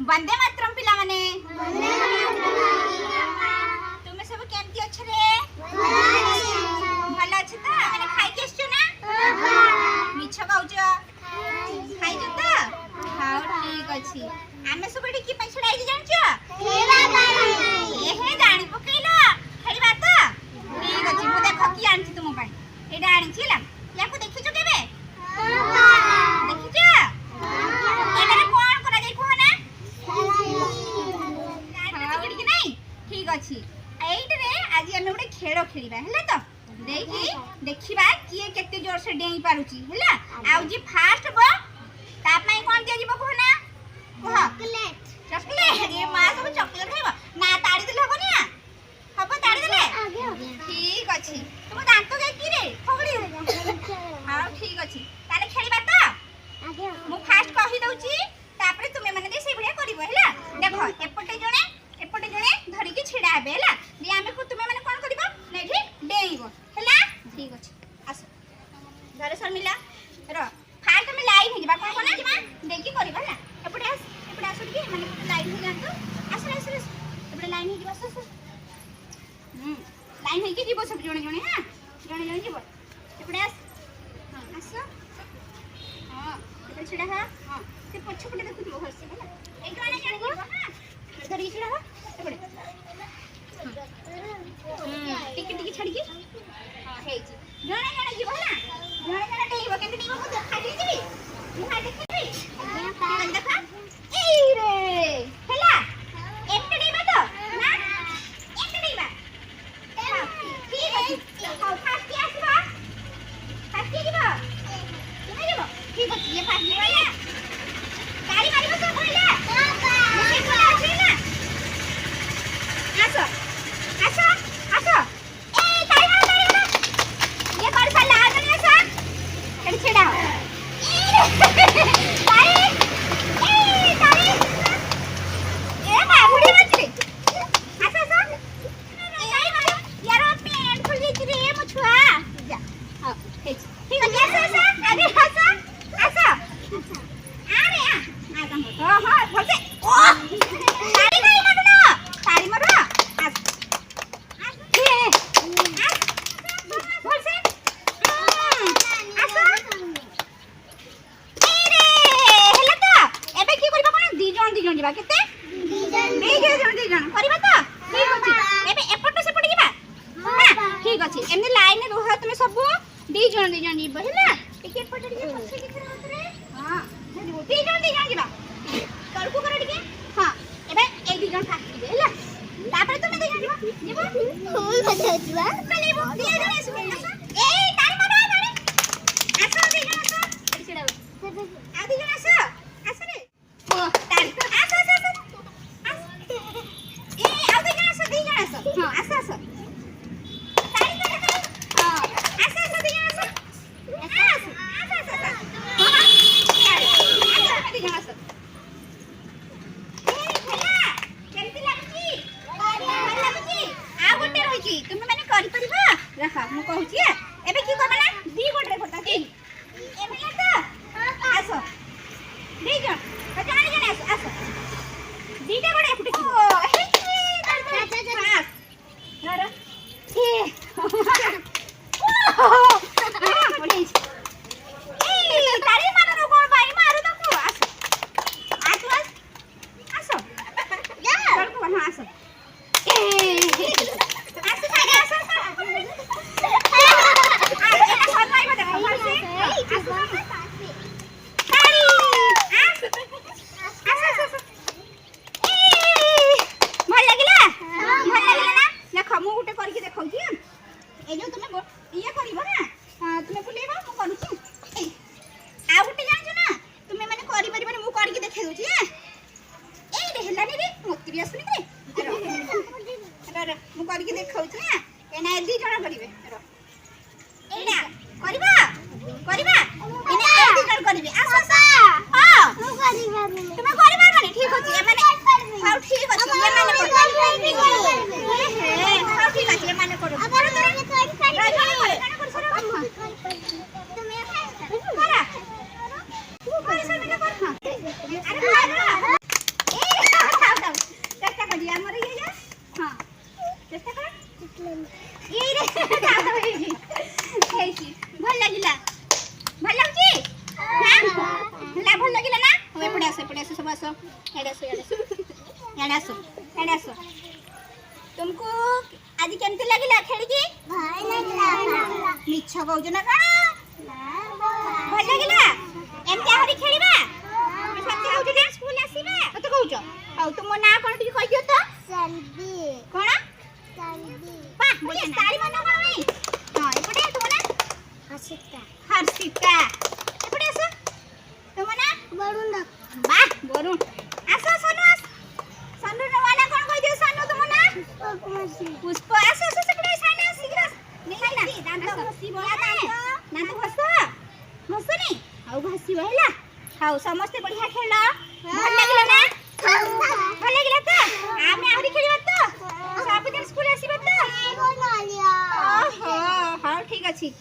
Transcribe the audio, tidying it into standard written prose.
वंदे मातरम पिला माने तुमे सब केमती अछ रे भलो छ त माने खाइ के छ ना मिछ कहउछ खाइ छ त हाउ ठीक अछि आमे सब एठी की पैसा डाई जान छ खेला गाई एहे जानि पकेलो खेलबा त ठीक अछि मु देखो की आनछि तुम पई एडा आनछि ला याको देखि छ केबे देखि छ एटारे कोन करा जाई को ना टिकट की नहीं ठीक अछि एइट रे आज हम उडे खेल खेलिबा हला तो देखिबा किए केते जोर से डेई पारुची हला आउ जी फास्ट बो ता पई कोन दिया जीबो को ना चॉकलेट ये मां सब चॉकलेट खाइबो ना ताड़ी दिले हबो ना हबो ताड़ी दिले ठीक अछि तुम दांत के की रे फगड़ी हां ठीक अछि ताले खेलिबा तो आगे मु फास्ट कहि दउची तापरे तुमे माने दे से बढ़िया करिवो हला देखो एपटे जणे धरि के छिडा हेबे हला दे आमे को तुमे माने कोन करिवो नेठी डेइबो हला ठीक अछि आस घरे शर्मिला रो फास्ट में लाइन हो जिबा कोन कोन जिबा देखि करिवो हला एपटे आस के माने लाइन हो जातो आस एपटे लाइन हो जिबा सस लाइन हो के जिबो सब जणे हां जणे जिबो एपटे आस हां आस हां एपटे छिडा हां से पछ पटे देखु दिबो हसे हला एक माने जणे जिबो हां धरि छिडा हो एपटे टिके छाड़ी के हां हे जी जणे जिबो ना जणे डेइबो केते डेइबो को देखा दिबी मुहा देखबी देखा ए रे हला एकटे डेइबा तो ना एकटे डेइबा ठीक अछि हां फास्ट के आसीबा फास्ट के जिबो तुमे जिबो ठीक अछि ये फास्ट लेबा ना गाड़ी मारिबो सब भइला मुझे कोला अछि ना आसो आसो आसो ए ताई मार ये कर साला आदमी आसा एडी छेडा ताई ए ताई ए बाबुडी मचली आसा आसा ए आई मारो यार पेट खुल गई रे मो छुआ जा हां ठीक है आसा आसा आगे आसा आसा अरे आ काम तो हां बोलते ओ तारी नहीं मारना तारी मारो आस जिबा केते दी जण करबा त ठीक अछि एबे एपट से पड़ जिबा हां ठीक अछि एमने लाइन रोह तुमे सब दी जण जिबा हैला टिके एपट टिके पछे के रे हां दी जण जिबा करकु कर टिके हां एबे ए दी जण फास्ट जिबे हैला तापर तुमे दी जण जिबा फूल बजा जिबा चलेबो दी जण आसबे ए तारी मारो तारी आसो दी जण आसो छिडा आ दी जण आसो आसो रे ओ तारी हां आसा आसा तारी तारी हां आसा आसा दी आसा आसा आसा हां दी आसा ए भला केमती लागची भल लागची आ गोटे रहिची तुमे माने करि परिबा रखा मु कहूची एबे की करबा ना दी गोटे करता दी ए भला तो आसो दी जण जाने जाने आसो दीटा गोटे फुटे ओ हे हां Nara. Tari mana no kor bai maru taku aso. Aso. Aso. Ya. Taku mana aso. Aso saja aso. Ena son mai bada pasi. Aso. Tari. Aso. Aso aso. ভাল লাগিলা ভাল লাগিলা না দেখো মু উঠে করি দেখাউছি এই যে তুমি ইয়ে করিব না তুমি বুলেইবা মু করুছি এই আ উঠে জানছো না তুমি মানে করি পারিবানি মু করি দেখাই দউছি এই রে হেলানি রে মতি বি আসুনি রে রে মু করি দেখাউছি না এনা দি জনা করিবে র এইনা করিবা করিবা এনা দি জনা করিবে আসো আসো হ্যাঁ মু করিবা তুমি করিবা মানে ঠিক আছে মানে हाउ ठीक अछि ये माने को हाउ ठीक अछि ये माने करो अगर तोरे कोई साइड कर सर तुमे करा तू कर सर में कर हां अरे एडे आसो एडे आसो एडे आसो तुमको आज केमती लागिला खेली की भाई लागला मिछ कहउछ ना कण भल लागिला एमती आहुरी खेलिबा सत्य कहउछ ना स्कूल आसीबा सत्य कहउछ आ तुम ना कोन टी कहि दियो तो सल्बी कोन सल्बी पा बोले तारी मन कोन नहीं हां एपटे तुम ना हसिता हर्षिता एपटे आसो तुम ना वरुण वाह वरुण आसो सोनू आस सोनू रे वाला कोन कहि दियो सोनू तुम ना पुष्प आसो आसो सेपटे साइना शीघ्र नहीं ना दांत घसी बोला दांत घसो घसोनी आउ घसी बहला खाओ समस्त बढ़िया खेला भल लागला ना भल लागला तो आमे आहुरी खेलिबा तो सब दिन स्कूल आसीबा तो नालिया ओहो हां ठीक अछि